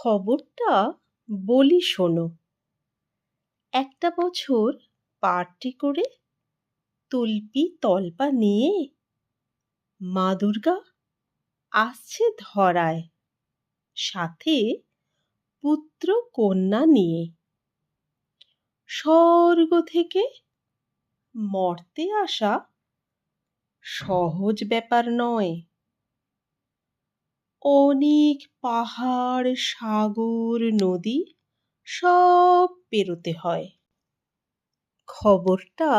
খবরটা বলি শোনো। একটা বছর পার্টি করে তল্পি তল্পা নিয়ে মা দুর্গা আসছে ধরায়, সাথে পুত্র কন্যা নিয়ে। স্বর্গ থেকে মর্তে আসা সহজ ব্যাপার নয়। অনেক পাহাড়, সাগর, নদী সব পেরোতে হয়। খবরটা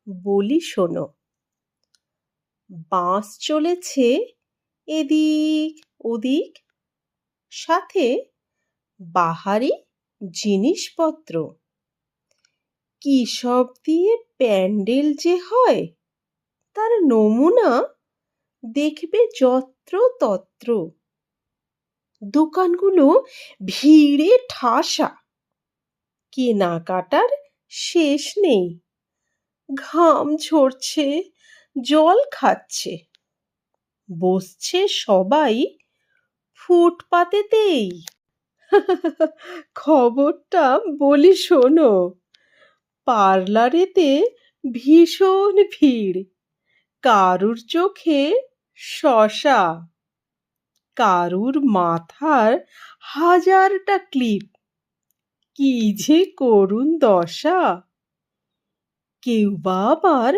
বলি শোনো। বাস চলেছে এদিক ওদিক, সাথে বাহারি জিনিসপত্র। কি সব দিয়ে প্যান্ডেল যে হয় তার নমুনা দেখবে যত্র তত্র। দোকানগুলো ভিড়ে ঠাসা, কেনাকাটার শেষ নেই। ঘাম ঝরছে, জল খাচ্ছে, বসছে সবাই ফুটপাতেতেই। খবরটা বলি শোনো। পার্লারেতে ভীষণ ভিড়, কারুর চোখে শসা, কারুর মাথার হাজারটা ক্লিপ। কি যে করুণ দশা! কেউ বা আবার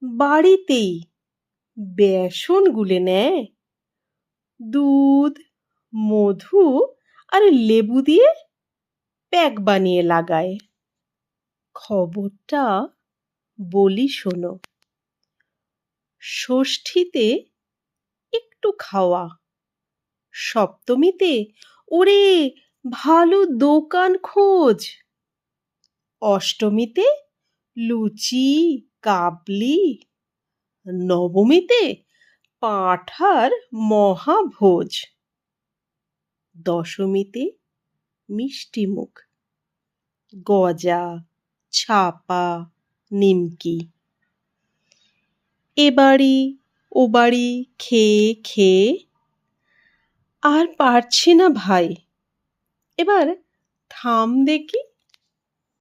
বাড়িতেই বেসন গুলে নেয়, দুধ, মধু আর লেবু দিয়ে প্যাক বানিয়ে লাগায়। খবরটা বলি শোনো। ষষ্ঠীতে একটু খাওয়া, সপ্তমীতে ওরে ভালো দোকান খোঁজ, অষ্টমীতে লুচি কাবলি, নবমীতে পাঁঠার মহাভোজ, দশমীতে মিষ্টিমুখ, গজা, ছাপা, নিমকি। এ বাড়ি ও বাড়ি খেয়ে খেয়ে আর পারছি না ভাই, এবার থাম দেখি।